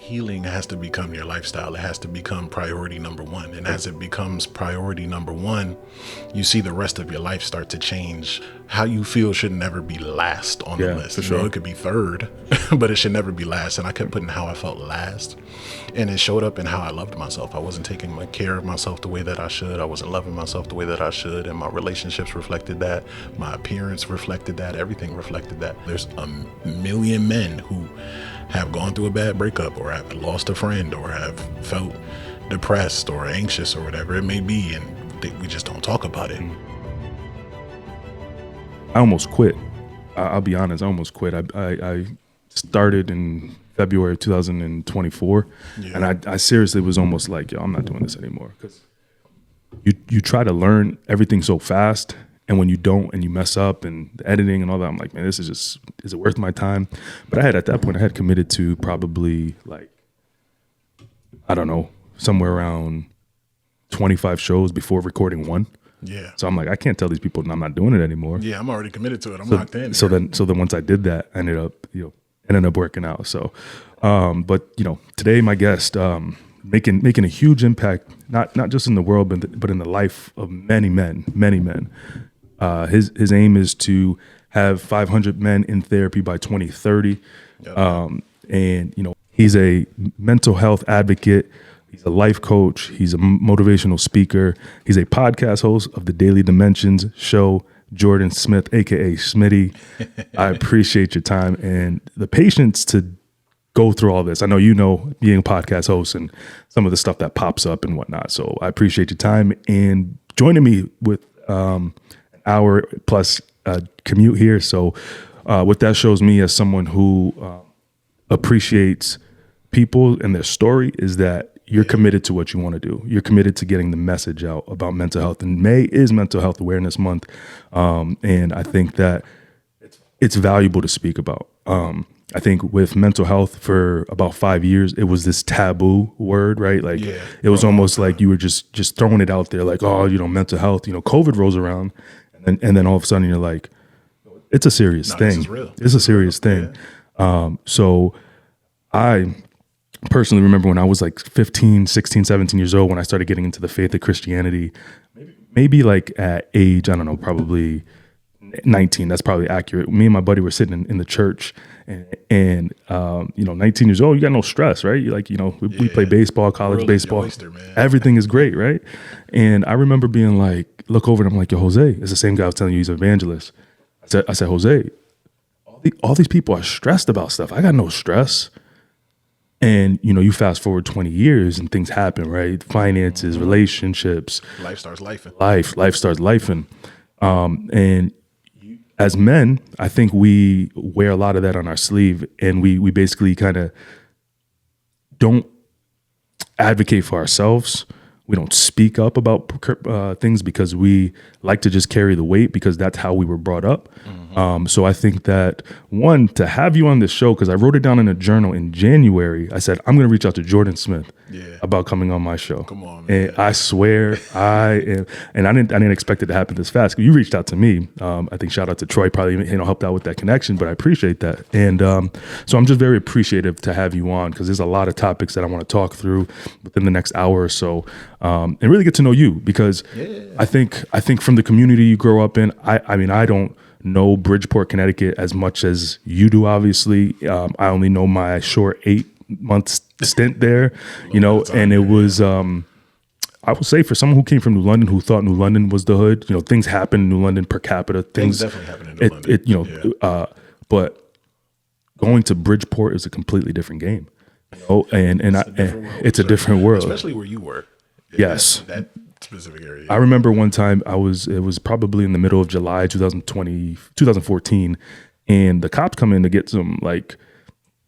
healing has to become your lifestyle. It has to become priority number one. And as it becomes priority number one, you see the rest of your life start to change. How you feel should never be last on the list. For sure. It could be third, but it should never be last. And I kept putting how I felt last. And it showed up in how I loved myself. I wasn't taking care of myself the way that I should. I wasn't loving myself the way that I should. And my relationships reflected that. My appearance reflected that. Everything reflected that. There's a million men who have gone through a bad breakup, or have lost a friend, or have felt depressed or anxious or whatever it may be, and we just don't talk about it. I almost quit. I'll be honest, I almost quit. I started in February 2024, and I seriously was almost like, yo, I'm not doing this anymore, because you try to learn everything so fast, and when you don't and you mess up and the editing and all that, I'm like, man, this is just, is it worth my time? But at that point, I had committed to probably, like, I don't know, somewhere around 25 shows before recording one. Yeah. So I'm like, I can't tell these people I'm not doing it anymore. Yeah, I'm already committed to it. I'm locked in. So then once I did that, I ended up working out. So, but today my guest, making a huge impact, not just in the world, but in the life of many men. His aim is to have 500 men in therapy by 2030. Yep. And he's a mental health advocate. He's a life coach. He's a motivational speaker. He's a podcast host of the Daily Dimensions show. Jordan Smith, aka Smitty. I appreciate your time and the patience to go through all this. I know being a podcast host and some of the stuff that pops up and whatnot. So I appreciate your time and joining me with an hour plus commute here. So what that shows me as someone who appreciates people and their story is that you're committed to what you want to do. You're committed to getting the message out about mental health. And May is Mental Health Awareness Month. And I think that it's valuable to speak about. I think with mental health for about 5 years, it was this taboo word, right? Like it was almost like you were just throwing it out there like, oh, mental health, COVID rolls around. And then all of a sudden you're like, it's a serious thing. This is real. It's a serious thing. Yeah. So I personally remember when I was like 15, 16, 17 years old, when I started getting into the faith of Christianity, maybe like at age, I don't know, probably 19, that's probably accurate. Me and my buddy were sitting in the church and 19 years old, you got no stress, right? You like, we play baseball, college baseball, oyster, everything is great, right? And I remember being like, look over and I'm like, yo, Jose, it's the same guy I was telling you he's an evangelist. I said, Jose, all these people are stressed about stuff. I got no stress. And, you fast forward 20 years and things happen, right? Finances, relationships. Life starts lifing. Life starts lifing. And as men, I think we wear a lot of that on our sleeve, and we basically kind of don't advocate for ourselves. We don't speak up about things because we like to just carry the weight because that's how we were brought up. So I think that, one, to have you on this show, because I wrote it down in a journal in January, I said, I'm going to reach out to Jordan Smith about coming on my show. Come on, man. And I swear I didn't expect it to happen this fast. You reached out to me. I think shout out to Troy, probably helped out with that connection, but I appreciate that. And so I'm just very appreciative to have you on, because there's a lot of topics that I want to talk through within the next hour or so, and really get to know you, because I think from the community you grow up in, I don't know Bridgeport, Connecticut as much as you do, obviously. I only know my short 8-month stint there, and it was, I would say, for someone who came from New London, who thought New London was the hood, things happen in New London per capita. Things definitely happen in New London. But going to Bridgeport is a completely different game, it's a different world. Especially where you were. Yes. That specific area. I remember one time it was probably in the middle of July 2014, and the cops come in to get some like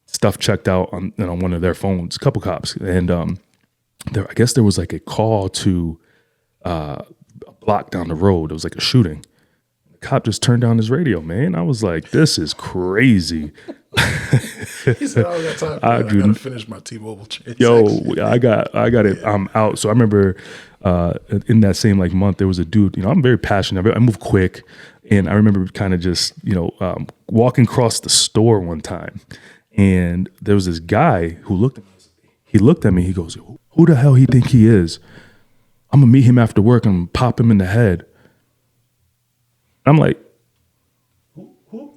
stuff checked out on one of their phones, a couple cops, and I guess there was like a call to a block down the road. It was like a shooting. The cop just turned down his radio, man. I was like, this is crazy. He said, I got time. I gotta finish my T-Mobile transaction. Yo, I got it. I'm out. So I remember in that same like month, there was a dude, I'm very passionate. I move quick. And I remember kind of just, walking across the store one time. And there was this guy who looked at me he looked at me. He goes, "Who the hell he think he is? I'm gonna meet him after work and pop him in the head." I'm like,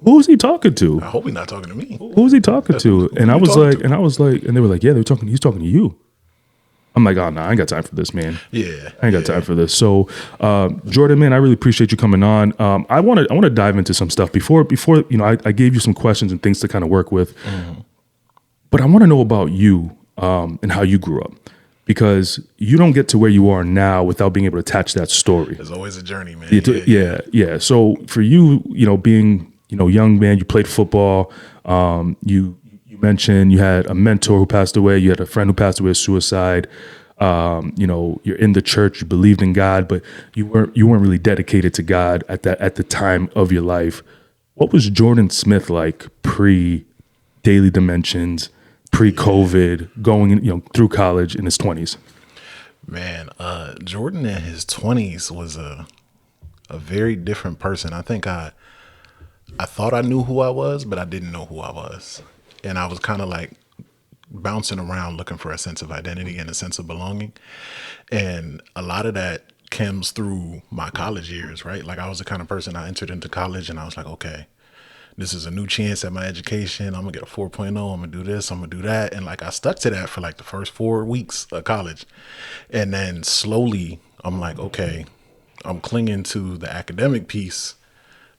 who's he talking to? I hope he's not talking to me. Who's he talking to? And I was like, to? and they were like, yeah, he's talking to you. I'm like, oh no, I ain't got time for this, man. Yeah, I ain't got time for this. So, Jordan, man, I really appreciate you coming on. I want to dive into some stuff before I gave you some questions and things to kind of work with. But I want to know about you and how you grew up, because you don't get to where you are now without being able to attach that story. There's always a journey, man. Yeah. So for you, being young man, you played football. You mentioned you had a mentor who passed away. You had a friend who passed away of suicide. You're in the church. You believed in God, but you weren't really dedicated to God at the time of your life. What was Jordan Smith like pre Daily Dimensions, pre-COVID, going through college in his 20s? Man, Jordan in his 20s was a very different person. I think I thought I knew who I was, but I didn't know who I was. And I was kind of like bouncing around looking for a sense of identity and a sense of belonging. And a lot of that comes through my college years, right? Like I was the kind of person, I entered into college and I was like, okay, this is a new chance at my education. I'm gonna get a 4.0. I'm gonna do this. I'm gonna do that. And like I stuck to that for like the first 4 weeks of college. And then slowly I'm like, okay, I'm clinging to the academic piece.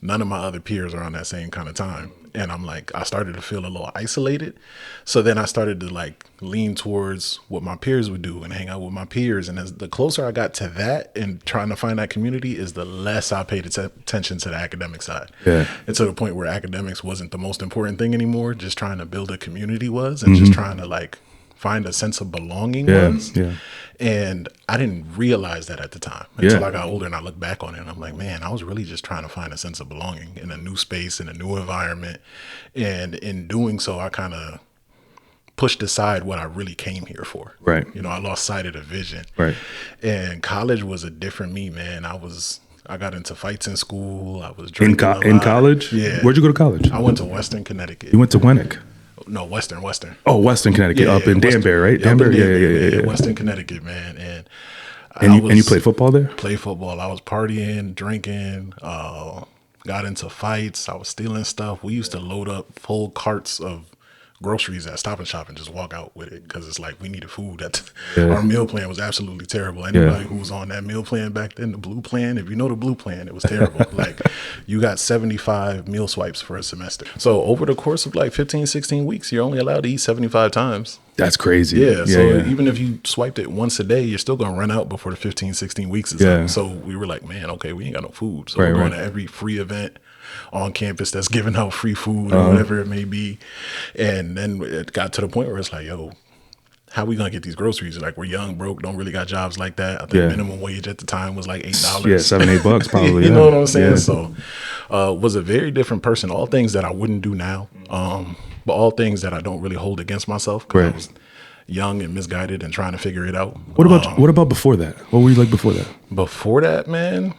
None of my other peers are on that same kind of time. And I'm like, I started to feel a little isolated. So then I started to like lean towards what my peers would do and hang out with my peers. And as the closer I got to that and trying to find that community, is the less I paid attention to the academic side. Yeah. And to the point where academics wasn't the most important thing anymore. Just trying to build a community was, and just trying to like find a sense of belonging was. Yeah. And I didn't realize that at the time until I got older and I look back on it and I'm like, man, I was really just trying to find a sense of belonging in a new space, in a new environment. And in doing so, I kind of pushed aside what I really came here for. Right. I lost sight of the vision. Right. And college was a different me, man. I got into fights in school. I was drinking in college? Yeah. Where'd you go to college? I went to Western Connecticut. You went to Winnick? No, Western. Oh, Western Connecticut, up in Danbury, right? Danbury, yeah. Western Connecticut, man. And you played football there? Played football. I was partying, drinking, got into fights. I was stealing stuff. We used to load up full carts of groceries at Stop and Shop and just walk out with it, because it's like we needed food. Our meal plan was absolutely terrible. Anybody who was on that meal plan back then, the blue plan, if you know the blue plan, it was terrible. Like you got 75 meal swipes for a semester. So over the course of like 15, 16 weeks, you're only allowed to eat 75 times. That's crazy. Yeah. So even if you swiped it once a day, you're still going to run out before the 15, 16 weeks is up. So we were like, man, okay, we ain't got no food. So we're going to every free event on campus that's giving out free food or whatever it may be. And then it got to the point where it's like, yo, how we gonna get these groceries? Like, we're young, broke, don't really got jobs like that. I think minimum wage at the time was like $8. Yeah, $7-8 probably. You know what I'm saying? Yeah. So was a very different person. All things that I wouldn't do now, but all things that I don't really hold against myself, because I was young and misguided and trying to figure it out. What about before that? What were you like before that? Before that, man,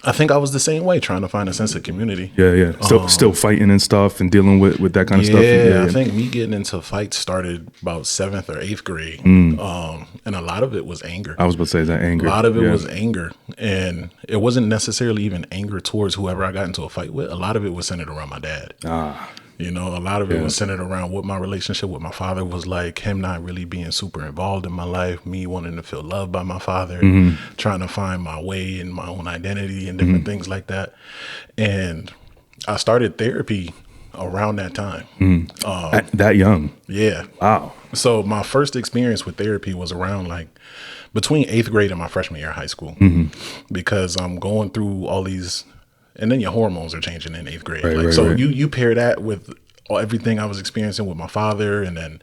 I think I was the same way, trying to find a sense of community. Yeah. Still fighting and stuff and dealing with that kind of stuff. Yeah, I think me getting into fights started about 7th or 8th grade. And a lot of it was anger. I was about to say that anger. A lot of it was anger. And it wasn't necessarily even anger towards whoever I got into a fight with. A lot of it was centered around my dad. A lot of it was centered around what my relationship with my father was like, him not really being super involved in my life, me wanting to feel loved by my father, trying to find my way and my own identity and different things like that. And I started therapy around that time. That young? Yeah. Wow. So my first experience with therapy was around like between 8th grade and my freshman year of high school, because I'm going through all these. And then your hormones are changing in 8th grade. You pair that with everything I was experiencing with my father, and then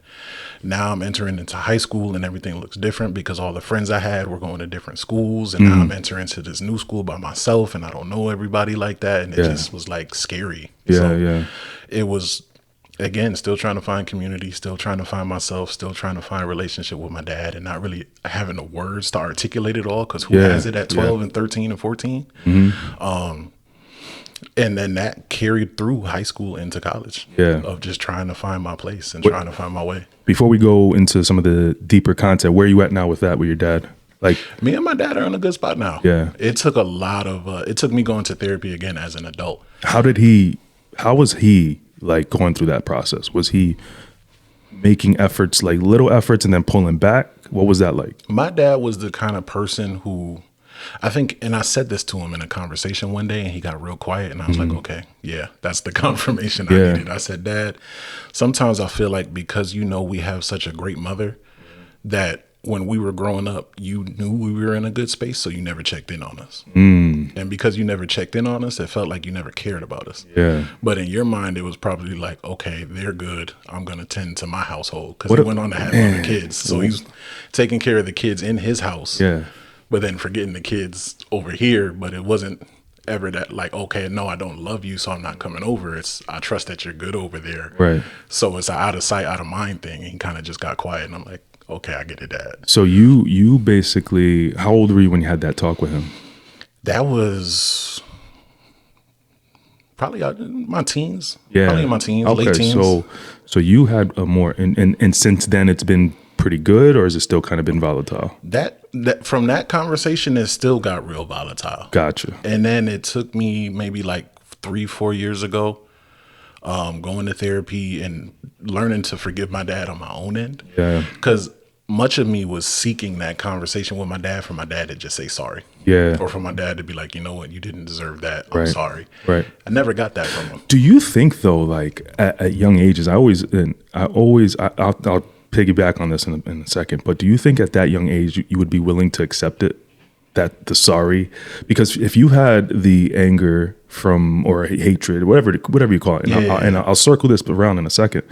now I'm entering into high school and everything looks different because all the friends I had were going to different schools, and now I'm entering into this new school by myself and I don't know everybody like that, and it just was like scary. It was, again, still trying to find community, still trying to find myself, still trying to find a relationship with my dad, and not really having the words to articulate it all, because who has it at 12 and 13 and 14? And then that carried through high school into college. Yeah. Of just trying to find my place and trying to find my way. Before we go into some of the deeper content, where are you at now with that with your dad? Like, Me and my dad are in a good spot now. Yeah. It took a lot of, it took me going to therapy again as an adult. how was he like going through that process? Was he making efforts, like little efforts and then pulling back? What was that like? My dad was the kind of person who, I think, and I said this to him in a conversation one day and he got real quiet and I was like, okay, yeah, that's the confirmation I needed. I said, Dad, sometimes I feel like because we have such a great mother that when we were growing up, you knew we were in a good space, so you never checked in on us. And because you never checked in on us, it felt like you never cared about us. Yeah. But in your mind, it was probably like, okay, they're good. I'm going to tend to my household because he went on to have other kids. So he's taking care of the kids in his house. Yeah. But then forgetting the kids over here. But it wasn't ever that like, okay, no, I don't love you, so I'm not coming over. It's I trust that you're good over there. Right. So it's an out of sight, out of mind thing. And he kind of just got quiet. And I'm like, okay, I get it, Dad. So you basically, how old were you when you had that talk with him? That was probably my teens. Yeah. Probably in my teens, Okay, late teens. so you had a more, and since then it's been pretty good, or has it still kind of been volatile? That from that conversation, it still got real volatile. Gotcha. And then it took me maybe like 3-4 years ago, going to therapy and learning to forgive my dad on my own end. Yeah. Because much of me was seeking that conversation with my dad for my dad to just say sorry. Yeah. Or for my dad to be like, you know what, you didn't deserve that. I'm Right. sorry. Right. I never got that from him. Do you think though, like at young ages, I'll piggyback on this in a second, but do you think at that young age you would be willing to accept it, that the sorry? Because if you had the anger from, or hatred, whatever you call it, and I'll circle this around in a second,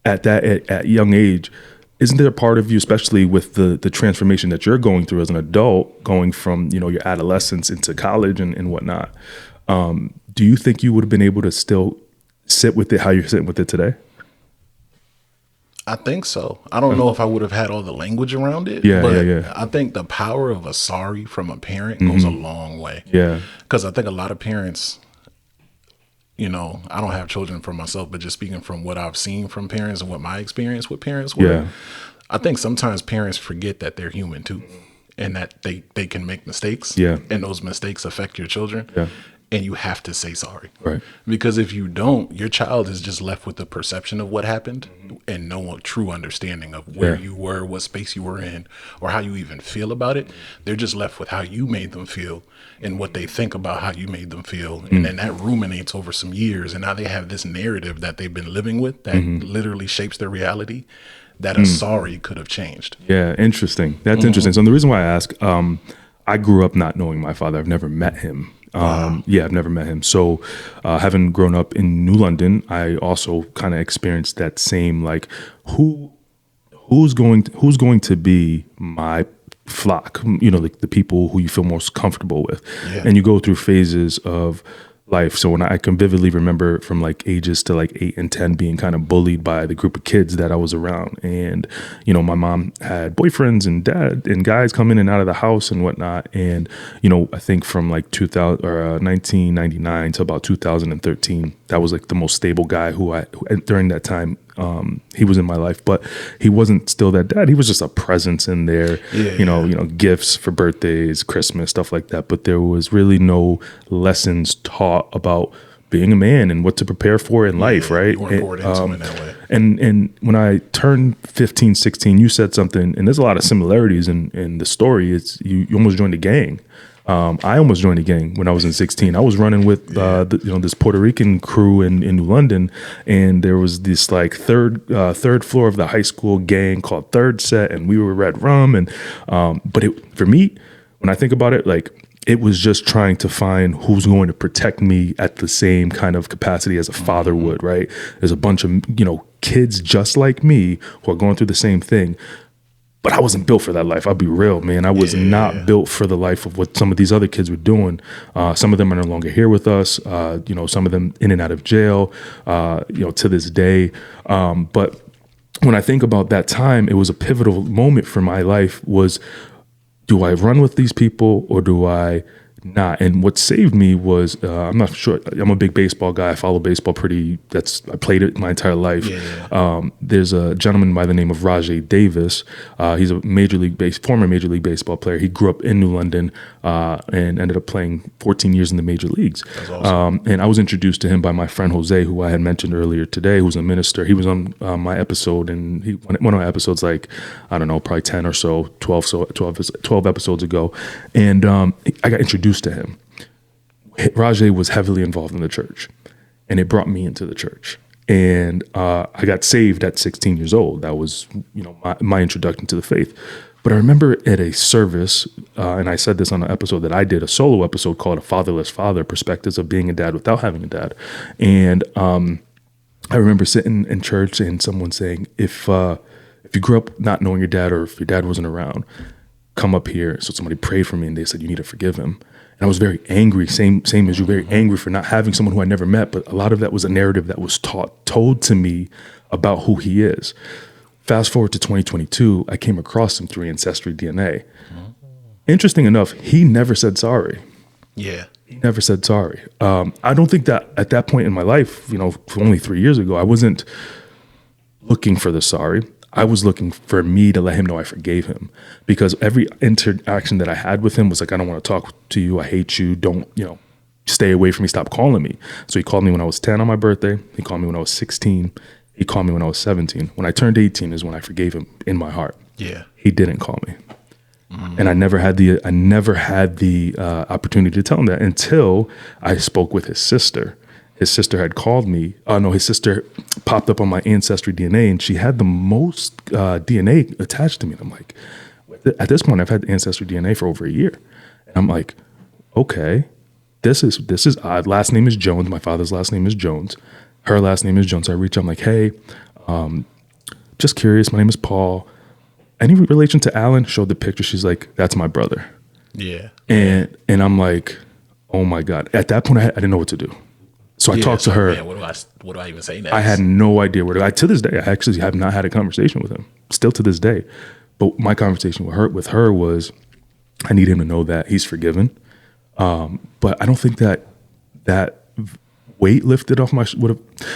at young age, isn't there a part of you, especially with the transformation that you're going through as an adult, going from your adolescence into college and whatnot, do you think you would have been able to still sit with it how you're sitting with it today? I think so. I don't know if I would have had all the language around it. Yeah, but yeah. I think the power of a sorry from a parent goes a long way. Yeah. Because I think a lot of parents, I don't have children for myself, but just speaking from what I've seen from parents and what my experience with parents were, Yeah. I think sometimes parents forget that they're human too and that they can make mistakes. Yeah. And those mistakes affect your children. Yeah. And you have to say sorry. Right. Because if you don't, your child is just left with the perception of what happened and no true understanding of where you were, what space you were in, or how you even feel about it. They're just left with how you made them feel and what they think about how you made them feel. And then that ruminates over some years. And now they have this narrative that they've been living with that literally shapes their reality that a sorry could have changed. Yeah, interesting. That's interesting. So the reason why I ask, I grew up not knowing my father. I've never met him. Yeah, I've never met him. So having grown up in New London, I also kind of experienced that same, like, who's going to be my flock, like the people who you feel most comfortable with. Yeah. And you go through phases of life. So when I can vividly remember from like ages to like 8 and 10 being kind of bullied by the group of kids that I was around. And, my mom had boyfriends and dad and guys come in and out of the house and whatnot. And, I think from like 1999 to about 2013, that was like the most stable guy who during that time, he was in my life, but he wasn't still that dad. He was just a presence in there, gifts for birthdays, Christmas, stuff like that. But there was really no lessons taught about being a man and what to prepare for in life, right? You weren't poured into in that way. And when I turned 15, 16, you said something, and there's a lot of similarities in the story. It's you almost joined a gang. I almost joined a gang when I was in 16. I was running with this Puerto Rican crew in New London, and there was this like third floor of the high school gang called Third Set, and we were Red Rum. And but for me, when I think about it, like it was just trying to find who's going to protect me at the same kind of capacity as a father would. Right? There's a bunch of kids just like me who are going through the same thing. But I wasn't built for that life. I'll be real, man. I was not built for the life of what some of these other kids were doing. Some of them are no longer here with us. Some of them in and out of jail, to this day. But when I think about that time, it was a pivotal moment for my life was, do I run with these people or do I not. And what saved me was, I'm not sure, I'm a big baseball guy. I follow baseball I played it my entire life. There's a gentleman by the name of Rajay Davis. He's a former Major League Baseball player. He grew up in New London and ended up playing 14 years in the major leagues. That's awesome. And I was introduced to him by my friend Jose, who I had mentioned earlier today, who's a minister. He was on my episode, and one of my episodes, like, I don't know, probably 10 or so, 12 episodes ago. And I got introduced to him. Rajay was heavily involved in the church, and it brought me into the church. And I got saved at 16 years old. That was, my introduction to the faith. But I remember at a service, and I said this on an episode that I did, a solo episode called A Fatherless Father, Perspectives of Being a Dad Without Having a Dad. And I remember sitting in church and someone saying, if you grew up not knowing your dad, or if your dad wasn't around, come up here. So somebody prayed for me, and they said, you need to forgive him. And I was very angry, same as you, very angry for not having someone who I never met. But a lot of that was a narrative that was told to me about who he is. Fast forward to 2022, I came across him through Ancestry DNA. Interesting enough, he never said sorry. Yeah. He never said sorry. I don't think that at that point in my life, only 3 years ago, I wasn't looking for the sorry. I was looking for me to let him know I forgave him, because every interaction that I had with him was like, I don't want to talk to you. I hate you. Don't, stay away from me. Stop calling me. So he called me when I was 10 on my birthday. He called me when I was 16. He called me when I was 17. When I turned 18 is when I forgave him in my heart. Yeah. He didn't call me. And I never had the opportunity to tell him that until I spoke with his sister. His sister had called me. His sister popped up on my Ancestry DNA, and she had the most DNA attached to me. And I'm like, at this point, I've had Ancestry DNA for over a year. And I'm like, okay, this is odd. Last name is Jones. My father's last name is Jones. Her last name is Jones. So I reach out, I'm like, hey, just curious. My name is Paul. Any relation to Alan? Showed the picture. She's like, that's my brother. Yeah. And I'm like, oh my God. At that point, I didn't know what to do. So I talked to her. Man, what do I even say next? I had no idea where to go. To this day, I actually have not had a conversation with him. Still to this day. But my conversation with her was, I need him to know that he's forgiven. But I don't think that weight lifted off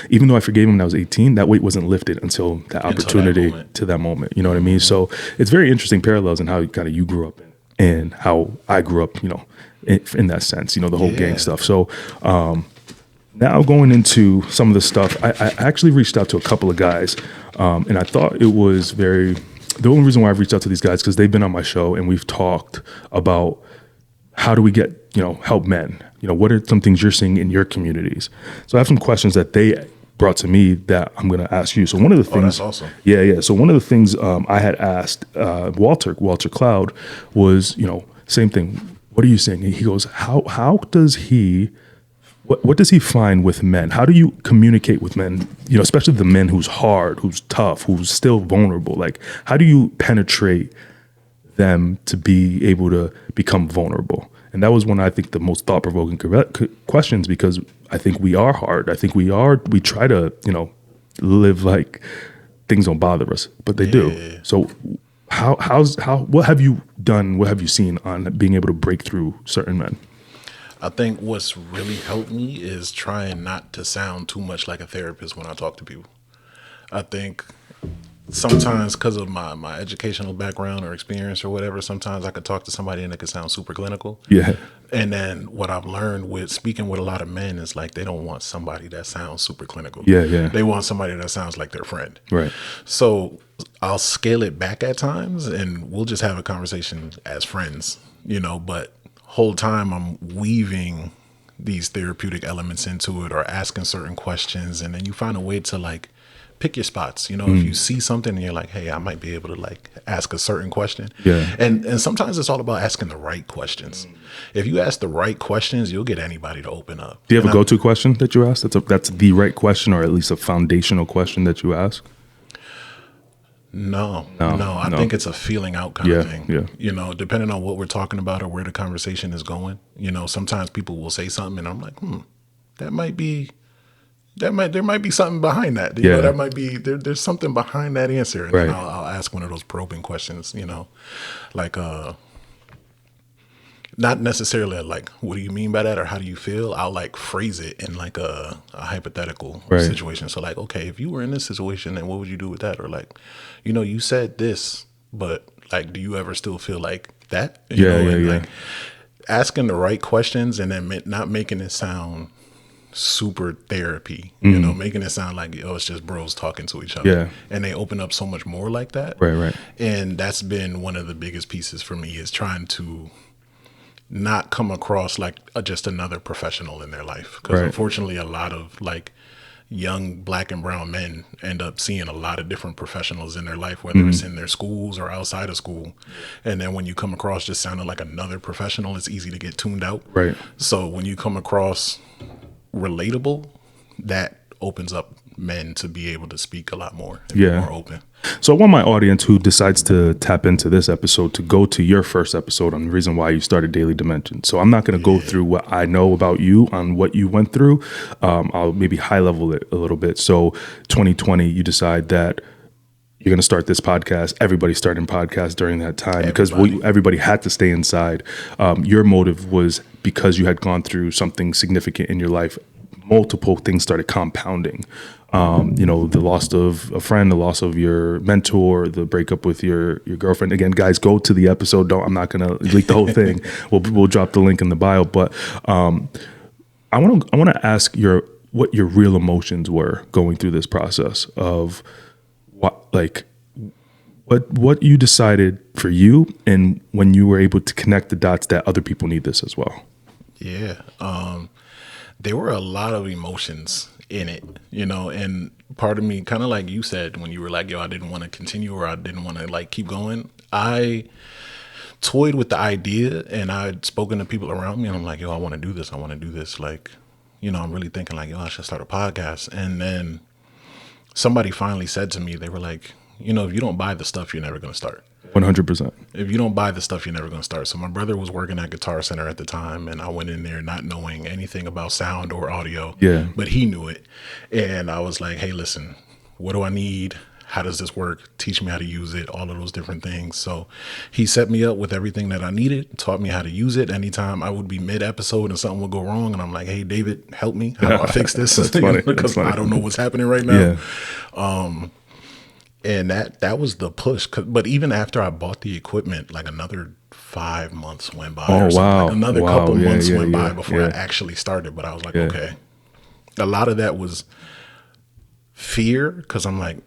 even though I forgave him when I was 18, that weight wasn't lifted until that opportunity to that moment. You know what I mean? So it's very interesting parallels in how kind of you grew up and how I grew up, in that sense, the whole gang stuff. So, now going into some of the stuff, I actually reached out to a couple of guys, and I thought it was the only reason why I've reached out to these guys, because they've been on my show and we've talked about how do we get, help men? What are some things you're seeing in your communities? So I have some questions that they brought to me that I'm going to ask you. So one of the things, that's awesome. Yeah. So one of the things I had asked Walter Cloud was, same thing. What are you seeing? He goes, how does he? What does he find with men? How do you communicate with men, especially the men who's hard, who's tough, who's still vulnerable? Like, how do you penetrate them to be able to become vulnerable? And that was one, I think, the most thought-provoking questions, because I think we are hard. I think we try to, live like things don't bother us, but they do. So what have you done? What have you seen on being able to break through certain men? I think what's really helped me is trying not to sound too much like a therapist when I talk to people. I think sometimes because of my educational background or experience or whatever, sometimes I could talk to somebody and it could sound super clinical. Yeah. And then what I've learned with speaking with a lot of men is like, they don't want somebody that sounds super clinical. Yeah. They want somebody that sounds like their friend. Right. So I'll scale it back at times and we'll just have a conversation as friends, but whole time I'm weaving these therapeutic elements into it or asking certain questions. And then you find a way to like pick your spots. If you see something and you're like, hey, I might be able to like ask a certain question. Yeah. And sometimes it's all about asking the right questions. If you ask the right questions, you'll get anybody to open up. Do you have a go-to question that you ask? That's the right question, or at least a foundational question that you ask? No. I think it's a feeling out kind of thing. Yeah. Depending on what we're talking about or where the conversation is going. Sometimes people will say something and I'm like, there might be something behind that. That might be there's something behind that answer. And right. then I'll ask one of those probing questions, like not necessarily like, what do you mean by that, or how do you feel? I'll like phrase it in like a hypothetical situation. So like, okay, if you were in this situation, then what would you do with that? Or like, you said this, but like, do you ever still feel like that? Like asking the right questions, and then not making it sound super therapy, making it sound like, oh, it's just bros talking to each other. Yeah. And they open up so much more like that. Right. And that's been one of the biggest pieces for me, is trying to not come across like just another professional in their life. Because unfortunately, a lot of like young Black and brown men end up seeing a lot of different professionals in their life, whether it's in their schools or outside of school. And then when you come across just sounding like another professional, it's easy to get tuned out. Right. So when you come across relatable, that opens up men to be able to speak a lot more and be more open. So I want my audience who decides to tap into this episode to go to your first episode on the reason why you started Daily Dimension. So I'm not going to go through what I know about you on what you went through. I'll maybe high level it a little bit. So 2020, you decide that you're going to start this podcast. Everybody started podcasts during that time because everybody had to stay inside. Your motive was because you had gone through something significant in your life. Multiple things started compounding. The loss of a friend, the loss of your mentor, the breakup with your girlfriend. Again, guys, go to the episode. I'm not going to leak the whole thing. We'll drop the link in the bio. But I want to ask what your real emotions were going through this process of what you decided for you, and when you were able to connect the dots that other people need this as well. Yeah. There were a lot of emotions in it, and part of me, kind of like you said, when you were like, yo, I didn't want to continue, or I didn't want to like keep going. I toyed with the idea, and I'd spoken to people around me, and I'm like, yo, I want to do this. Like, I'm really thinking like, yo, I should start a podcast. And then somebody finally said to me, they were like, if you don't buy the stuff, you're never going to start. 100%. If you don't buy the stuff, you're never going to start. So my brother was working at Guitar Center at the time, and I went in there not knowing anything about sound or audio. Yeah. But he knew it. And I was like, hey, listen, what do I need? How does this work? Teach me how to use it, all of those different things. So he set me up with everything that I needed, taught me how to use it. Anytime I would be mid-episode and something would go wrong, and I'm like, hey, David, help me. How do I fix this? Because I don't know what's happening right now. Yeah. And that was the push. But even after I bought the equipment, like another 5 months went by. Oh, wow. Like another couple months went by before I actually started. But I was like, okay. A lot of that was fear, because I'm like,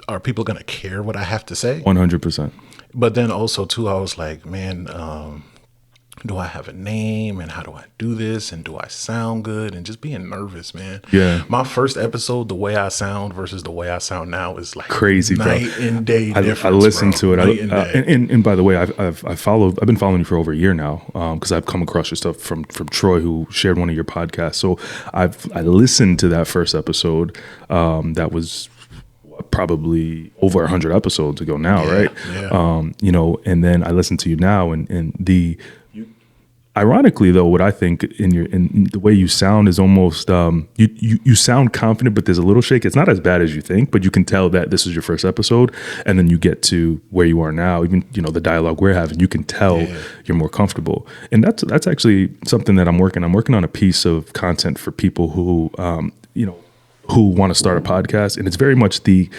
are people going to care what I have to say? 100%. But then also, too, I was like, man, do I have a name, and how do I do this, and do I sound good, and just being nervous, man. Yeah. My first episode, the way I sound versus the way I sound now is like crazy, night and day difference. I listened to it. And by the way, I've been following you for over a year now, because I've come across your stuff from Troy, who shared one of your podcasts. So I listened to that first episode. That was probably over 100 episodes ago now, right? Yeah. And then I listened to you now, and the ironically, though, what I think in the way you sound is almost you sound confident, but there's a little shake. It's not as bad as you think, but you can tell that this is your first episode, and then you get to where you are now. Even the dialogue we're having, you can tell you're more comfortable, and that's actually something that I'm working on a piece of content for people who who want to start a podcast, and it's very much the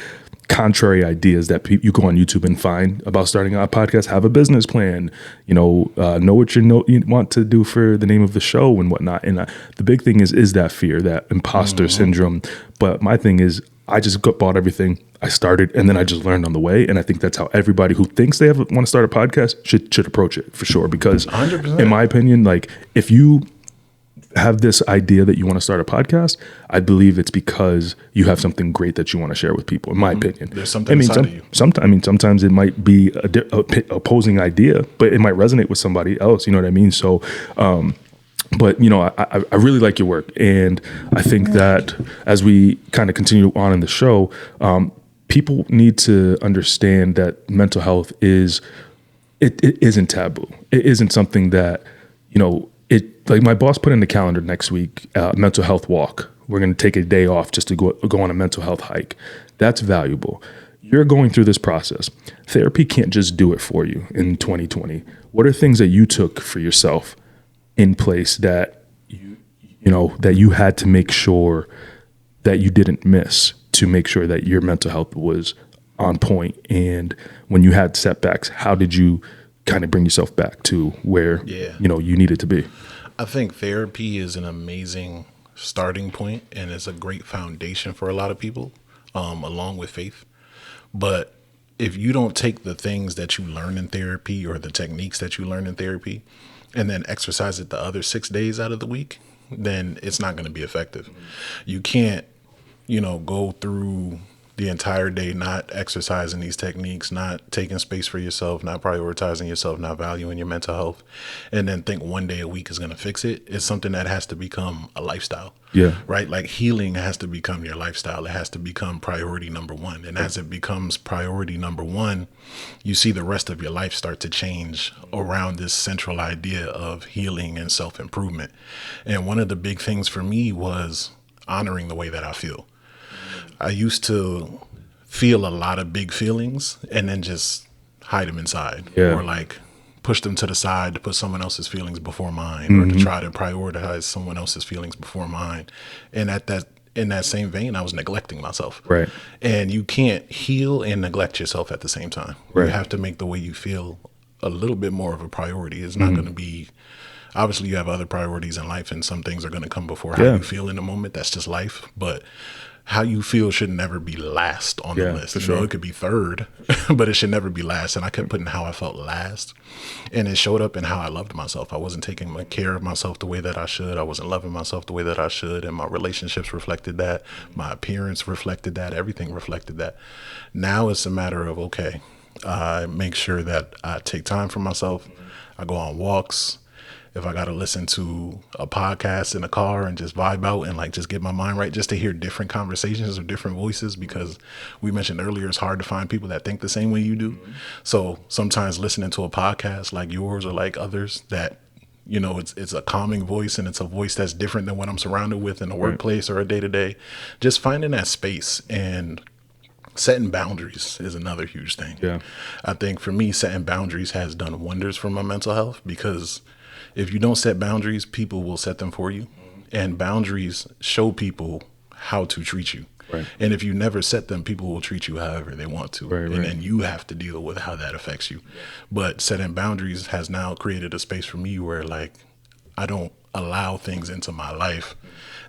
contrary ideas that you go on YouTube and find about starting a podcast. Have a business plan, know what you want to do for the name of the show and whatnot. And the big thing is that fear, that imposter syndrome. But my thing is, I just bought everything. I started, and then I just learned on the way. And I think that's how everybody who thinks they want to start a podcast should approach it, for sure. Because 100%. In my opinion, like, if you have this idea that you want to start a podcast, I believe it's because you have something great that you want to share with people, in my opinion. There's something inside of you. Sometimes it might be a opposing idea, but it might resonate with somebody else. You know what I mean? So, but I really like your work, and I think that as we kind of continue on in the show, people need to understand that mental health it isn't taboo. It isn't something that like my boss put in the calendar next week, mental health walk. We're going to take a day off just to go on a mental health hike. That's valuable. You're going through this process. Therapy can't just do it for you in 2020. What are things that you took for yourself in place that that you had to make sure that you didn't miss to make sure that your mental health was on point? And when you had setbacks, how did you kind of bring yourself back to where you needed to be? I think therapy is an amazing starting point and it's a great foundation for a lot of people, along with faith. But if you don't take the things that you learn in therapy or the techniques that you learn in therapy and then exercise it the other 6 days out of the week, then it's not going to be effective. You can't, go through the entire day not exercising these techniques, not taking space for yourself, not prioritizing yourself, not valuing your mental health, and then think one day a week is going to fix it. It's something that has to become a lifestyle. Yeah. Right? Like healing has to become your lifestyle. It has to become priority number one. And as it becomes priority number one, you see the rest of your life start to change around this central idea of healing and self-improvement. And one of the big things for me was honoring the way that I feel. I used to feel a lot of big feelings and then just hide them inside, or like push them to the side to put someone else's feelings before mine, or to try to prioritize someone else's feelings before mine. And in that same vein, I was neglecting myself. Right. And you can't heal and neglect yourself at the same time. Right. You have to make the way you feel a little bit more of a priority. It's not going to be, obviously you have other priorities in life and some things are going to come before how you feel in the moment. That's just life. But how you feel should never be last on the list. It could be third, but it should never be last. And I kept putting how I felt last. And it showed up in how I loved myself. I wasn't taking care of myself the way that I should. I wasn't loving myself the way that I should. And my relationships reflected that. My appearance reflected that. Everything reflected that. Now it's a matter of, okay, I make sure that I take time for myself. I go on walks. If I got to listen to a podcast in the car and just vibe out and like just get my mind right, just to hear different conversations or different voices, because we mentioned earlier, it's hard to find people that think the same way you do. So sometimes listening to a podcast like yours or like others that, it's a calming voice and it's a voice that's different than what I'm surrounded with in the workplace or a day to day, just finding that space and setting boundaries is another huge thing. Yeah. I think for me, setting boundaries has done wonders for my mental health, because if you don't set boundaries, people will set them for you. And boundaries show people how to treat you. Right. And if you never set them, people will treat you however they want to. Right. And then you have to deal with how that affects you. But setting boundaries has now created a space for me where like I don't allow things into my life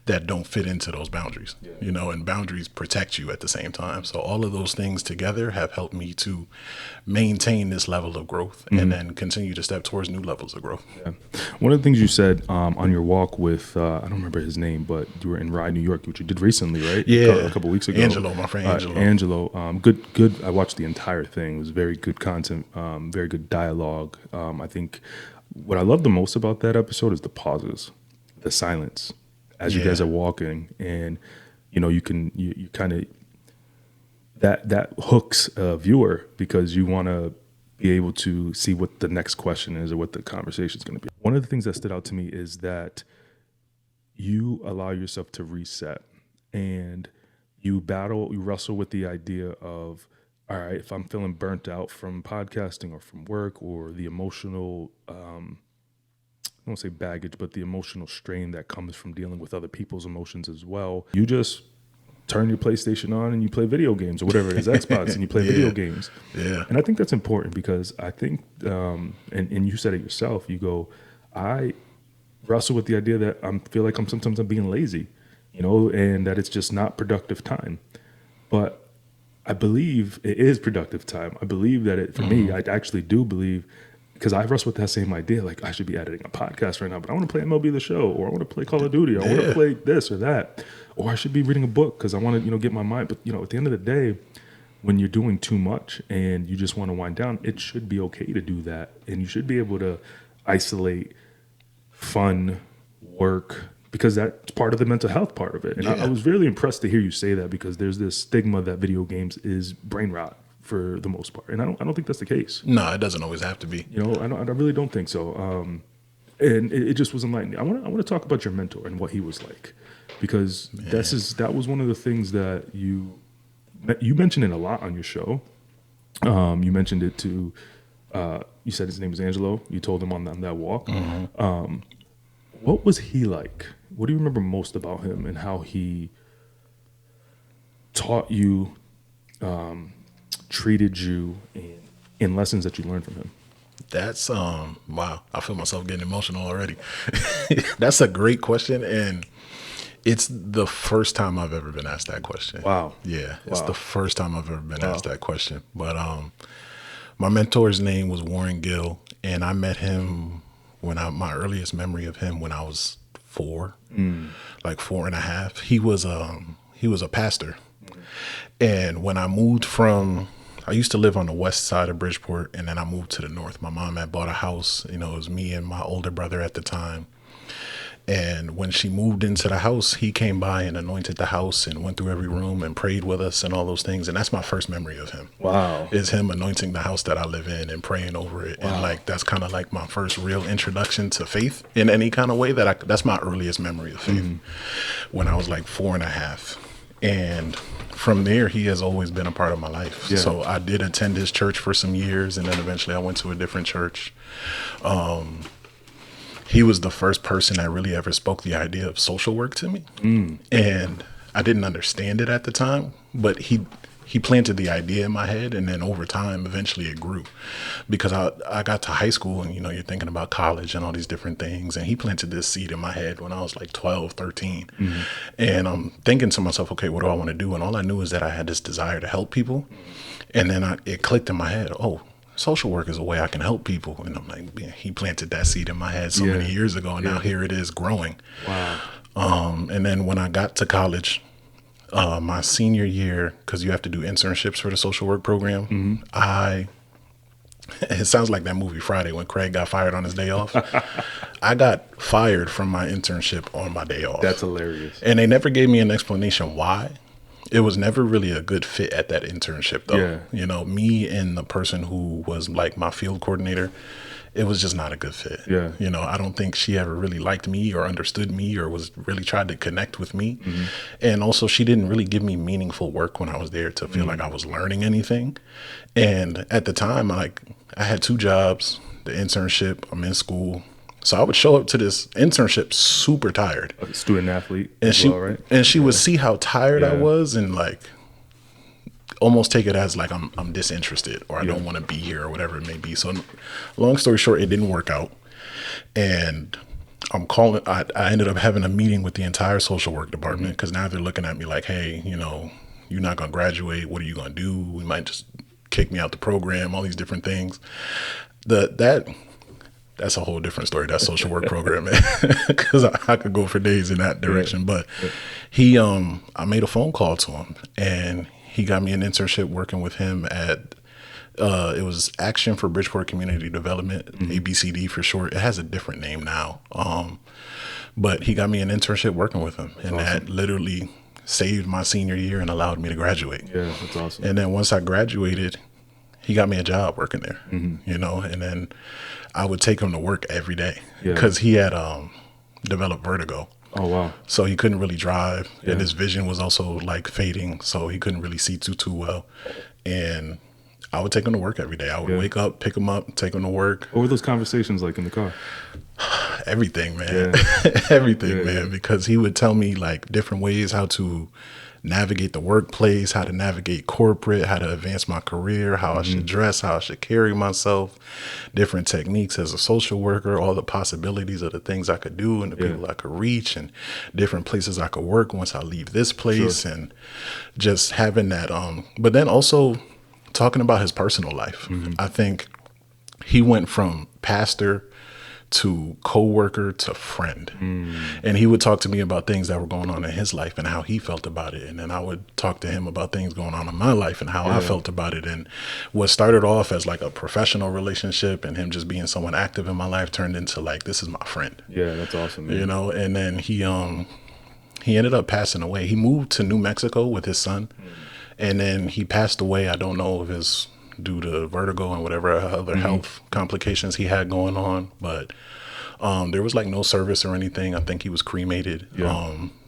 that don't fit into those boundaries, and boundaries protect you at the same time. So all of those things together have helped me to maintain this level of growth and then continue to step towards new levels of growth. Yeah. One of the things you said on your walk with, I don't remember his name, but you were in Rye, New York, which you did recently, right? Yeah. A couple weeks ago. My friend Angelo. Good. I watched the entire thing. It was very good content, very good dialogue. I think what I love the most about that episode is the pauses, the silence. As you guys are walking, and you kind of that hooks a viewer, because you want to be able to see what the next question is or what the conversation is going to be. One of the things that stood out to me is that you allow yourself to reset, and you wrestle with the idea of, all right, if I'm feeling burnt out from podcasting or from work, or the emotional I won't say baggage, but the emotional strain that comes from dealing with other people's emotions as well. You just turn your PlayStation on and you play video games, or whatever it is, Xbox, and you play video games. Yeah. And I think that's important, because I think, and you said it yourself, you go, I wrestle with the idea that I feel like sometimes I'm being lazy, and that it's just not productive time. But I believe it is productive time. I believe that for me, I actually do believe, because I wrestle with that same idea, like I should be editing a podcast right now, but I want to play MLB The Show, or I want to play Call of Duty, or I want to play this or that, or I should be reading a book because I want to, get my mind. But at the end of the day, when you're doing too much and you just want to wind down, it should be okay to do that, and you should be able to isolate fun, work, because that's part of the mental health part of it. And I was really impressed to hear you say that, because there's this stigma that video games is brain rot for the most part, and I don't think that's the case. No, it doesn't always have to be. I really don't think so. And it just was enlightening. I want to talk about your mentor and what he was like, because that was one of the things that you mentioned it a lot on your show. You mentioned it to you said his name was Angelo. You told him on that walk. What was he like? What do you remember most about him and how he taught you, treated you, and lessons that you learned from him? That's wow, I feel myself getting emotional already. That's a great question, and it's the first time I've ever been asked that question. Wow. Yeah, it's Wow. the first time I've ever been asked that question. But my mentor's name was Warren Gill, and I met him my earliest memory of him when I was 4, like 4.5. He was a pastor, and when I moved I used to live on the west side of Bridgeport, and then I moved to the north. My mom had bought a house. You know, it was me and my older brother at the time. And when she moved into the house, he came by and anointed the house and went through every room and prayed with us and all those things. And that's my first memory of him. Wow. Is him anointing the house that I live in and praying over it. Wow. And like, that's kind of like my first real introduction to faith in any kind of way that's my earliest memory of faith when I was like 4.5. And from there, he has always been a part of my life. Yeah. So I did attend his church for some years, and then eventually I went to a different church. He was the first person that really ever spoke the idea of social work to me. And I didn't understand it at the time, but he planted the idea in my head, and then over time, eventually it grew. Because I got to high school, and, you know, you're thinking about college and all these different things, and he planted this seed in my head when I was like 12, 13. And I'm thinking to myself, okay, what do I want to do? And all I knew is that I had this desire to help people. And then it clicked in my head, oh, social work is a way I can help people. And I'm like, man, he planted that seed in my head so many years ago, and now here it is growing. Wow. And then when I got to college, my senior year, because you have to do internships for the social work program, it sounds like that movie Friday when Craig got fired on his day off. I got fired from my internship on my day off. That's hilarious. And they never gave me an explanation why. It was never really a good fit at that internship, though. Yeah. You know, me and the person who was like my field coordinator, it was just not a good fit. Yeah. You know, I don't think she ever really liked me or understood me or was really tried to connect with me. And also, she didn't really give me meaningful work when I was there to feel like I was learning anything. And at the time, I had 2 jobs, the internship, I'm in school. So I would show up to this internship super tired. A student athlete, and she would see how tired I was and like almost take it as like I'm disinterested or I don't want to be here or whatever it may be. So long story short, it didn't work out, and I ended up having a meeting with the entire social work department because now they're looking at me like, hey, you know, you're not gonna graduate. What are you gonna do? We might just kick me out the program. All these different things. That's a whole different story, that social work program, because I could go for days in that direction. But I made a phone call to him, and he got me an internship working with him at, it was Action for Bridgeport Community Development, ABCD for short. It has a different name now. But he got me an internship working with him, and that literally saved my senior year and allowed me to graduate. Yeah, that's awesome. And then once I graduated, he got me a job working there, you know, and then I would take him to work every day because he had developed vertigo. Oh, wow. So he couldn't really drive, and his vision was also like fading, so he couldn't really see too well. And I would take him to work every day. I would wake up, pick him up, take him to work. What were those conversations like in the car? Everything, man. Everything, man. Because he would tell me like different ways how to navigate the workplace, how to navigate corporate, how to advance my career, how I should dress, how I should carry myself, different techniques as a social worker, all the possibilities of the things I could do and the people I could reach and different places I could work once I leave this place and just having that. But then also talking about his personal life. I think he went from pastor to coworker to friend. And he would talk to me about things that were going on in his life and how he felt about it. And then I would talk to him about things going on in my life and how I felt about it. And what started off as like a professional relationship and him just being someone active in my life turned into like, this is my friend. Yeah, that's awesome, man. You know, and then he ended up passing away. He moved to New Mexico with his son. And then he passed away. I don't know if it's due to vertigo and whatever other health complications he had going on. But There was like no service or anything. I think he was cremated.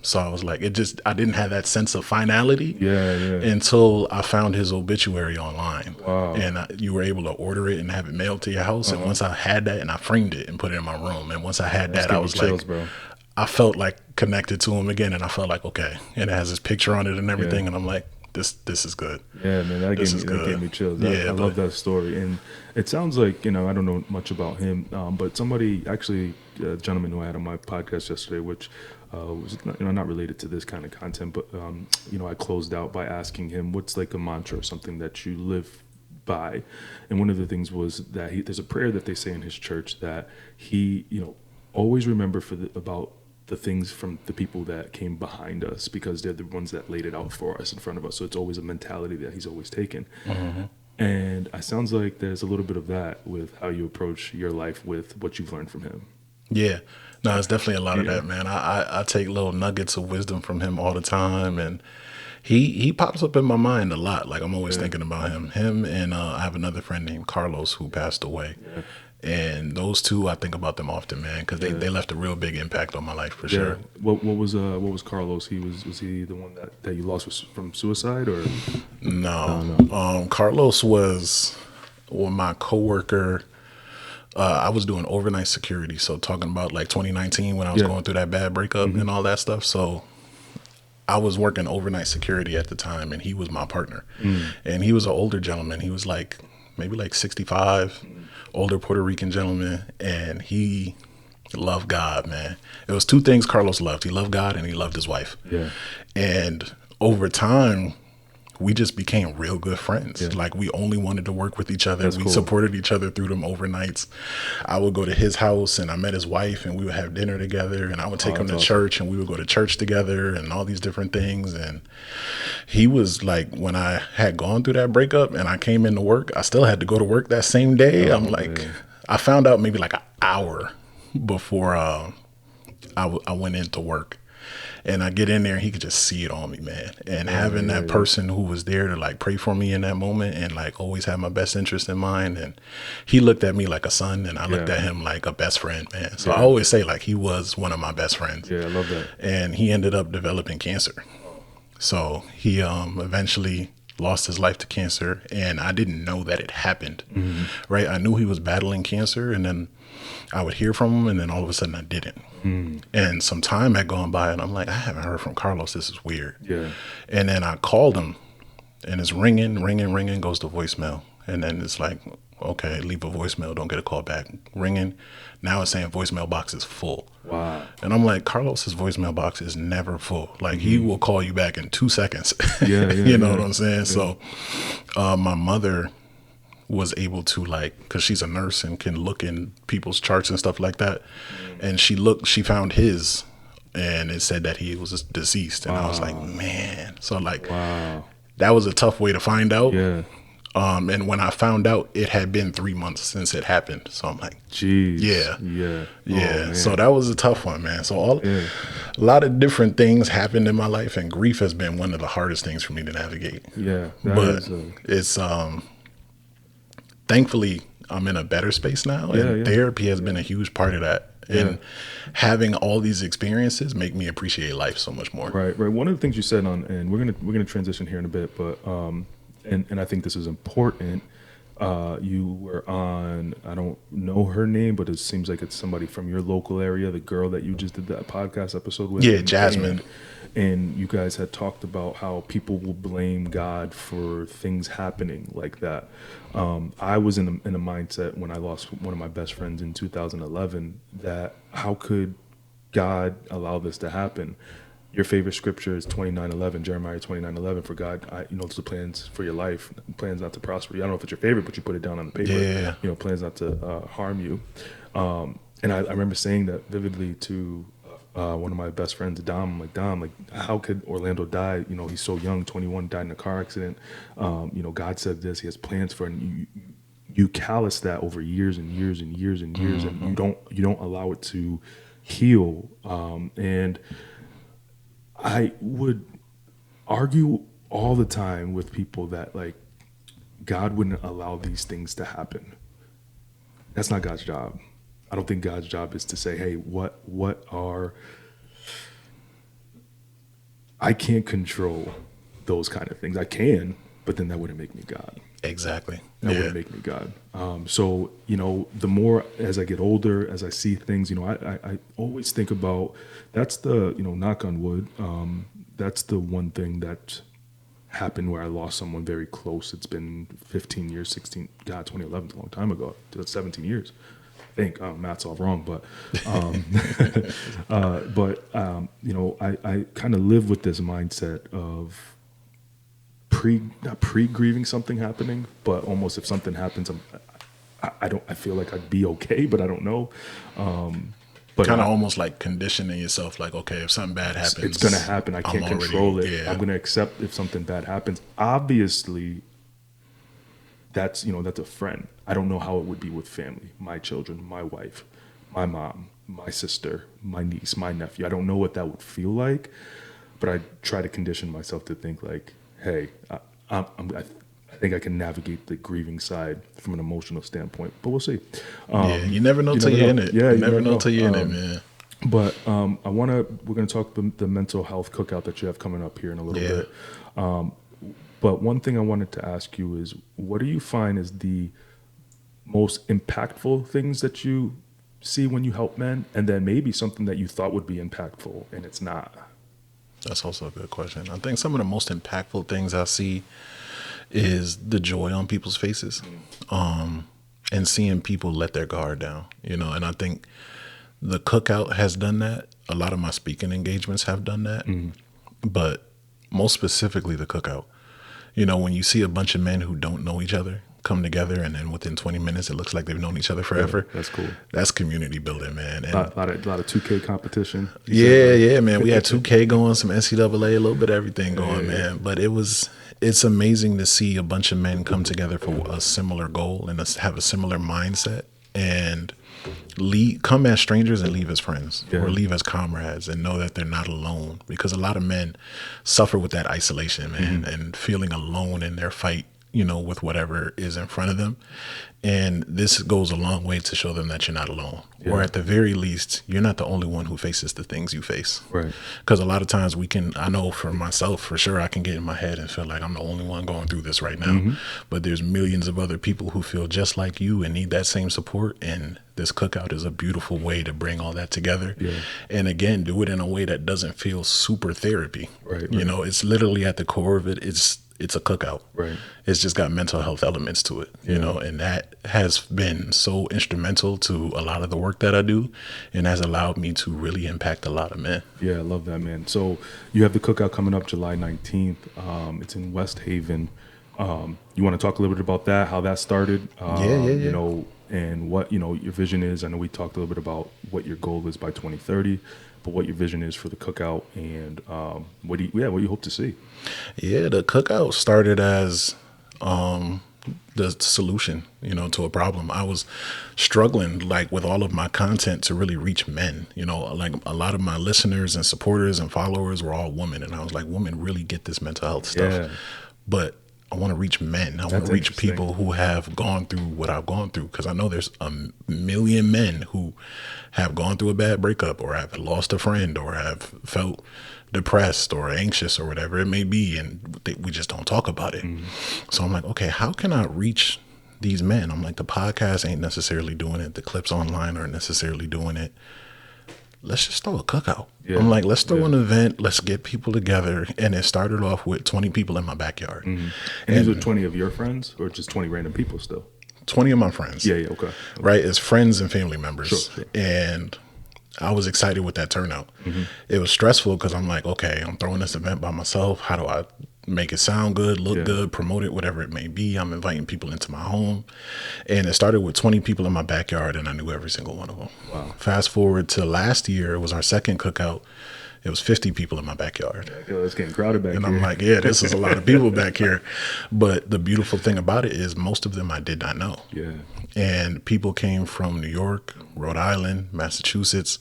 So I was like, I didn't have that sense of finality until I found his obituary online. Wow. And you were able to order it and have it mailed to your house. And once I had that, and I framed it and put it in my room. And once I had that, I was chills, like, bro. I felt like connected to him again. And I felt like, okay. And it has his picture on it and everything. And I'm like, this is good. Yeah, man, that gave me chills. I love that story. And it sounds like, I don't know much about him, but somebody, actually, a gentleman who I had on my podcast yesterday, which was not related to this kind of content, but, I closed out by asking him, what's like a mantra or something that you live by? And one of the things was that there's a prayer that they say in his church that he, always remember about the things from the people that came behind us, because they're the ones that laid it out for us in front of us. So it's always a mentality that he's always taken. And it sounds like there's a little bit of that with how you approach your life with what you've learned from him. Yeah. No, it's definitely a lot of that, man. I take little nuggets of wisdom from him all the time, and he pops up in my mind a lot. Like, I'm always thinking about him, and I have another friend named Carlos who passed away. And those two, I think about them often, man, because they left a real big impact on my life for sure. What was Carlos? Was he the one that you lost from suicide, or? No. Carlos was my coworker. I was doing overnight security, so talking about like 2019 when I was going through that bad breakup and all that stuff. So I was working overnight security at the time, and he was my partner. And he was an older gentleman. He was like maybe like 65. Older Puerto Rican gentleman, and he loved God, man. It was two things Carlos loved. He loved God and he loved his wife. And over time, we just became real good friends. Like, we only wanted to work with each other. We supported each other through them overnights. I would go to his house, and I met his wife, and we would have dinner together, and I would take him to church, and we would go to church together and all these different things. And he was like, when I had gone through that breakup and I came into work, I still had to go to work that same day. I found out maybe like an hour before I went into work. And I get in there, and he could just see it on me, man. And having that person who was there to like pray for me in that moment and like always have my best interest in mind. And he looked at me like a son, and I looked at him like a best friend, man. So I always say like he was one of my best friends. Yeah, I love that. And he ended up developing cancer. So he eventually lost his life to cancer, and I didn't know that it happened, right? I knew he was battling cancer, and then I would hear from him, and then all of a sudden I didn't. And some time had gone by, and I'm like, I haven't heard from Carlos. This is weird. And then I called him, and it's ringing, goes to voicemail. And then it's like, okay, leave a voicemail, don't get a call back. Ringing. Now it's saying voicemail box is full. Wow. And I'm like, Carlos's voicemail box is never full. Like, he will call you back in 2 seconds. You know what I'm saying? So my mother was able to, like, because she's a nurse and can look in people's charts and stuff like that. And she found his, and it said that he was deceased. And I was like, man. So like, that was a tough way to find out. And when I found out, it had been 3 months since it happened. So I'm like, jeez. Oh, so that was a tough one, man. So a lot of different things happened in my life, and grief has been one of the hardest things for me to navigate. But it's thankfully I'm in a better space now, and therapy has been a huge part of that. And having all these experiences make me appreciate life so much more. Right. One of the things you said and we're gonna transition here in a bit, but and I think this is important. You were on, I don't know her name, but it seems like it's somebody from your local area, the girl that you just did that podcast episode with. Yeah, Jasmine. And you guys had talked about how people will blame God for things happening like that. I was in a mindset when I lost one of my best friends in 2011 that how could God allow this to happen? Your favorite scripture is 29:11, Jeremiah 29:11. For God, it's the plans for your life, plans not to prosper you. I don't know if it's your favorite, but you put it down on the paper. Plans not to harm you. And I remember saying that vividly to one of my best friends, Dom. Dom, how could Orlando die? He's so young, 21, died in a car accident. God said this. He has plans for it. And you callous that over years and years and years and years, and you don't allow it to heal. And I would argue all the time with people that God wouldn't allow these things to happen. That's not God's job. I don't think God's job is to say, hey, what are, I can't control those kind of things. I can, but then that wouldn't make me God. Exactly. That wouldn't make me God. So, the more as I get older, as I see things, I always think about, that's the, knock on wood, that's the one thing that happened where I lost someone very close. It's been 15 years, 16, God, 2011 is a long time ago. 17 years. I think math's all wrong, but I kind of live with this mindset of not pre-grieving something happening, but almost if something happens, I feel like I'd be okay, but I don't know. But kind of almost like conditioning yourself, like, okay, if something bad happens, it's going to happen. I can't control it. Yeah. I'm going to accept if something bad happens. Obviously, that's a friend. I don't know how it would be with family, my children, my wife, my mom, my sister, my niece, my nephew. I don't know what that would feel like, but I try to condition myself to think like, hey, I think I can navigate the grieving side from an emotional standpoint, but we'll see. You never know till you're in it. Yeah, you never know till you're in it, man. But we're gonna talk the mental health cookout that you have coming up here in a little bit. But one thing I wanted to ask you is, what do you find is the most impactful things that you see when you help men, and then maybe something that you thought would be impactful and it's not? That's also a good question. I think some of the most impactful things I see is the joy on people's faces, and seeing people let their guard down, and I think the cookout has done that. A lot of my speaking engagements have done that, but most specifically the cookout. When you see a bunch of men who don't know each other come together, and then within 20 minutes, it looks like they've known each other forever. Yeah, that's cool. That's community building, man. And a lot of 2K competition. Yeah, man. We had 2K going, some NCAA, a little bit of everything going, man. But it's amazing to see a bunch of men come together for a similar goal and have a similar mindset, and come as strangers and leave as friends, or leave as comrades, and know that they're not alone. Because a lot of men suffer with that isolation, man, and feeling alone in their fight, with whatever is in front of them. And this goes a long way to show them that you're not alone, or at the very least, you're not the only one who faces the things you face. Right. Because a lot of times I know for myself, for sure, I can get in my head and feel like I'm the only one going through this right now. But there's millions of other people who feel just like you and need that same support. And this cookout is a beautiful way to bring all that together. Yeah. And again, do it in a way that doesn't feel super therapy. Right. It's literally at the core of it. It's a cookout. Right. It's just got mental health elements to it, and that has been so instrumental to a lot of the work that I do, and has allowed me to really impact a lot of men. Yeah, I love that, man. So you have the cookout coming up July 19th. It's in West Haven. You want to talk a little bit about that, how that started? Yeah. And what, your vision is. I know we talked a little bit about what your goal is by 2030, but what your vision is for the cookout, and what do you hope to see? Yeah, the cookout started as the solution, to a problem. I was struggling, like, with all of my content to really reach men. Like, a lot of my listeners and supporters and followers were all women, and I was like, women really get this mental health stuff, but I want to reach men. I want to reach people who have gone through what I've gone through, because I know there's a million men who have gone through a bad breakup, or have lost a friend, or have felt depressed or anxious or whatever it may be, and we just don't talk about it. So I'm like, okay, how can I reach these men? I'm like, the podcast ain't necessarily doing it. The clips online aren't necessarily doing it. Let's just throw a cookout. Yeah. I'm like, let's throw an event. Let's get people together. And it started off with 20 people in my backyard. And these are 20 of your friends, or just 20 random people still? 20 of my friends. Yeah, okay. Right? It's friends and family members. Sure. And I was excited with that turnout. It was stressful because I'm like, okay, I'm throwing this event by myself. How do I make it sound good, look good, promote it, whatever it may be? I'm inviting people into my home. And it started with 20 people in my backyard, and I knew every single one of them. Wow. Fast forward to last year, it was our second cookout. It was 50 people in my backyard. Yo, it's getting crowded back here. And I'm like, yeah, this is a lot of people back here. But the beautiful thing about it is most of them I did not know. Yeah. And people came from New York, Rhode Island, Massachusetts.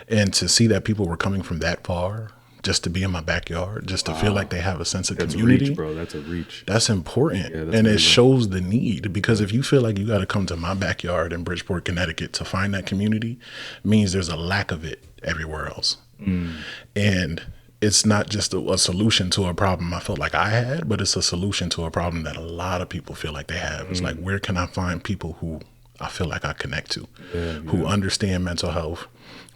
And to see that people were coming from that far just to be in my backyard, just to feel like they have a sense of That's community. a reach, bro. That's a reach. That's important. Yeah, that's and amazing. it shows the need, because if you feel like you got to come to my backyard in Bridgeport, Connecticut to find that community, means there's a lack of it everywhere else. And it's not just a solution to a problem I felt like I had, but it's a solution to a problem that a lot of people feel like they have. It's like, where can I find people who I feel like I connect to, who understand mental health,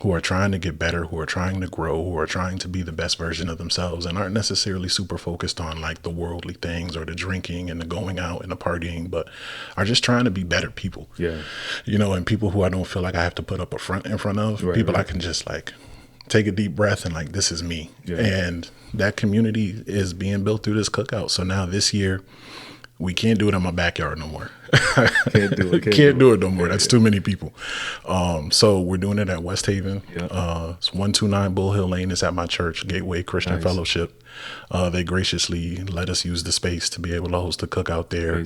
who are trying to get better, who are trying to grow, who are trying to be the best version of themselves, and aren't necessarily super focused on like the worldly things or the drinking and the going out and the partying, but are just trying to be better people. Yeah. You know, and people who I don't feel like I have to put up a front in front of, people I can just like take a deep breath and like, this is me. And that community is being built through this cookout. So now this year, we can't do it in my backyard no more. Can't do it. Can't do it no more. That's too many people. So we're doing it at West Haven. It's 129 Bull Hill Lane. It's at my church, Gateway Christian Fellowship. They graciously let us use the space to be able to host a cookout there.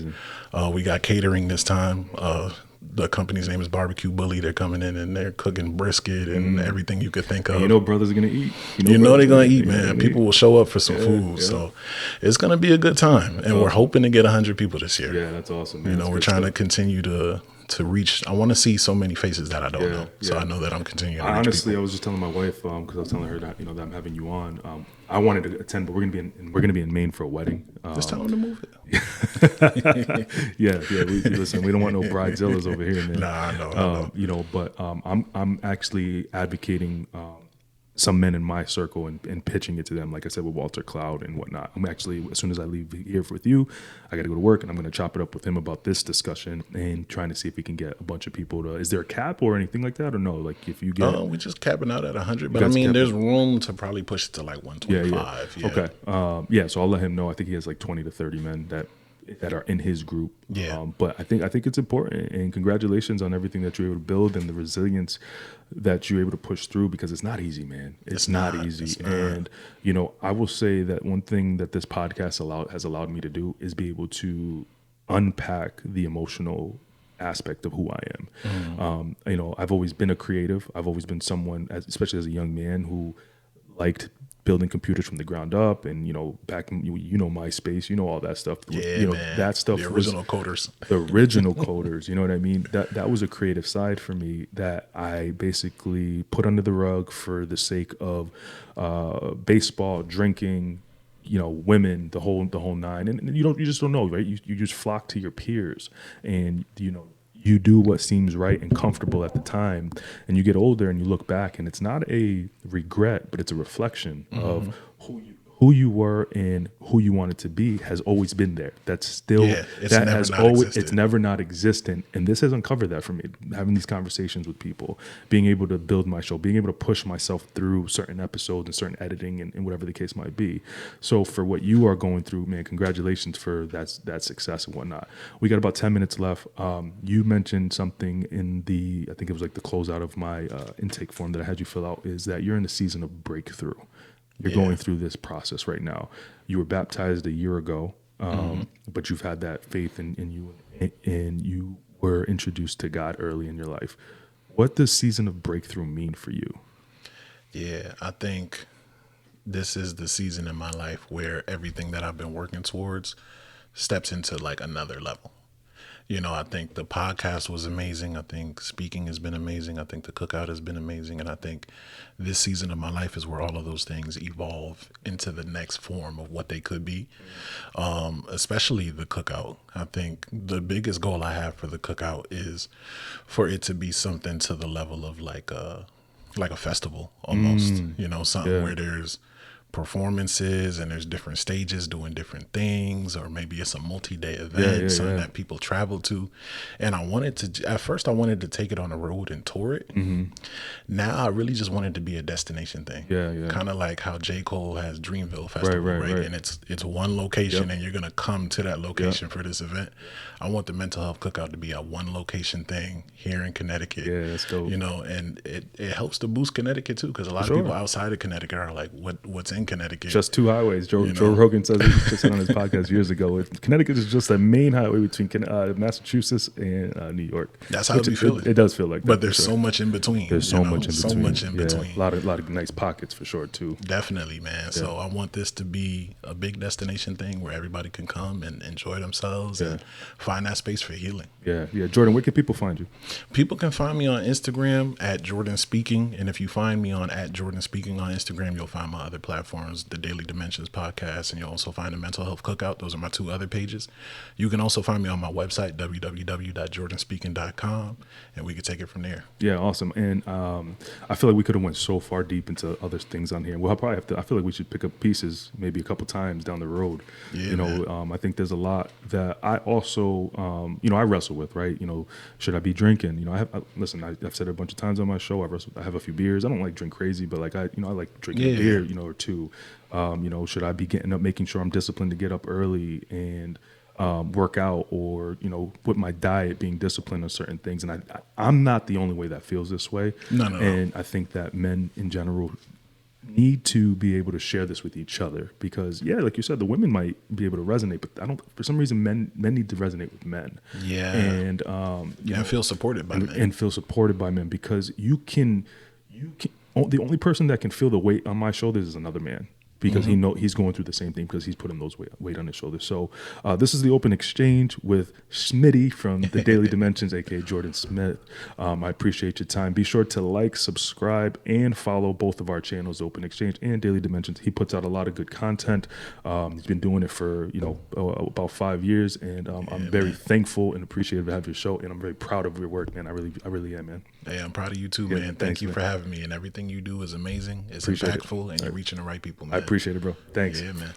We got catering this time. The company's name is Barbecue Bully. They're coming in and they're cooking brisket and everything you could think of. And you know brothers are going to eat. You know they're going to eat, man. People will show up for some food. So it's going to be a good time. And we're hoping to get 100 people this year. Yeah, that's awesome, man. You know, we're trying to continue to reach. I want to see so many faces that I don't know. So I know that I'm continuing to reach Honestly, people. I was just telling my wife, because I was telling her that, that I'm having you on. I wanted to attend, but we're gonna be in Maine for a wedding. Just tell them to move it. Listen, we don't want no bridezillas over here, man. Nah, no. But I'm actually advocating some men in my circle and pitching it to them, like I said, with Walter Cloud and whatnot. I'm actually, as soon as I leave here with you, I got to go to work, and I'm going to chop it up with him about this discussion and trying to see if we can get a bunch of people to. Is there a cap or anything like that, or no? Like if you get, we're just capping out at 100, but I mean, there's room to probably push it to like 125. Yeah. Okay. So I'll let him know. I think he has like 20 to 30 men that are in his group. But I think it's important, and congratulations on everything that you're able to build and the resilience that you're able to push through, because it's not easy, man. It's not easy. It's not. And I will say that one thing that this podcast has allowed me to do is be able to unpack the emotional aspect of who I am. I've always been a creative. I've always been someone, especially as a young man, who liked building computers from the ground up, and back in MySpace, all that stuff. Man. That stuff. The original coders. The original coders. You know what I mean? That was a creative side for me that I basically put under the rug for the sake of baseball, drinking, women, the whole nine. And you just don't know, right? You just flock to your peers, and you do what seems right and comfortable at the time, and you get older and you look back, and it's not a regret, but it's a reflection of who you were and who you wanted to be has always been there. That's still it's never not existent. And this has uncovered that for me, having these conversations with people, being able to build my show, being able to push myself through certain episodes and certain editing and whatever the case might be. So for what you are going through, man, congratulations for that success and whatnot. We got about 10 minutes left. You mentioned something in I think it was like the closeout of my intake form that I had you fill out, is that you're in the season of breakthrough. You're going through this process right now. You were baptized a year ago, but you've had that faith in you, and you were introduced to God early in your life. What does season of breakthrough mean for you? Yeah, I think this is the season in my life where everything that I've been working towards steps into like another level. I think the podcast was amazing. I think speaking has been amazing. I think the cookout has been amazing. And I think this season of my life is where all of those things evolve into the next form of what they could be, especially the cookout. I think the biggest goal I have for the cookout is for it to be something to the level of like a festival almost, something where there's performances and there's different stages doing different things, or maybe it's a multi-day event, something that people travel to. And at first I wanted to take it on the road and tour it. Now I really just wanted to be a destination thing. Kind of like how J. Cole has Dreamville Festival, right? And it's one location, and you're gonna come to that location for this event. I want the mental health cookout to be a one location thing here in Connecticut. That's dope. And it helps to boost Connecticut too, because a lot of people outside of Connecticut are like, what's in Connecticut. Just two highways. Joe Rogan says it just on his podcast years ago. Connecticut is just the main highway between Massachusetts and New York. That's how it be feeling. It does feel like that. But there's so much in between. There's so much in between. So much in between. A lot of nice pockets for sure too. Definitely, man. So I want this to be a big destination thing where everybody can come and enjoy themselves and find that space for healing. Yeah. Jordan, where can people find you? People can find me on Instagram at Jordan Speaking. And if you find me on at Jordan Speaking on Instagram, you'll find my other platforms, the Daily Dimensions podcast, and you'll also find the Mental Health Cookout. Those are my two other pages. You can also find me on my website, www.jordanspeaking.com, and we can take it from there. Yeah, awesome. And I feel like we could have went so far deep into other things on here. We'll probably have to. I feel like we should pick up pieces maybe a couple times down the road. Yeah, I think there's a lot that I also, I wrestle with. Right, should I be drinking? I've said it a bunch of times on my show. I have a few beers. I don't like drink crazy, but I like drinking a beer, or two. Should I be getting up, making sure I'm disciplined to get up early and work out, or with my diet being disciplined on certain things? And I'm not the only way that feels this way. No. And I think that men in general need to be able to share this with each other, because like you said, the women might be able to resonate, but for some reason men need to resonate with men. And feel supported by men. And feel supported by men, because you can the only person that can feel the weight on my shoulders is another man, because he's going through the same thing, because he's putting those weight on his shoulders. So this is the Open Exchange with Smitty from the Daily Dimensions, aka Jordan Smith. I appreciate your time. Be sure to like, subscribe, and follow both of our channels, Open Exchange and Daily Dimensions. He puts out a lot of good content. He's been doing it for about 5 years, and I'm very thankful and appreciative to have your show, and I'm very proud of your work, man. I really am, man. Hey, I'm proud of you too, man. Thank you for having me, and everything you do is amazing. It's impactful, and you're reaching the right people, man. I appreciate it, bro. Thanks. Yeah, man.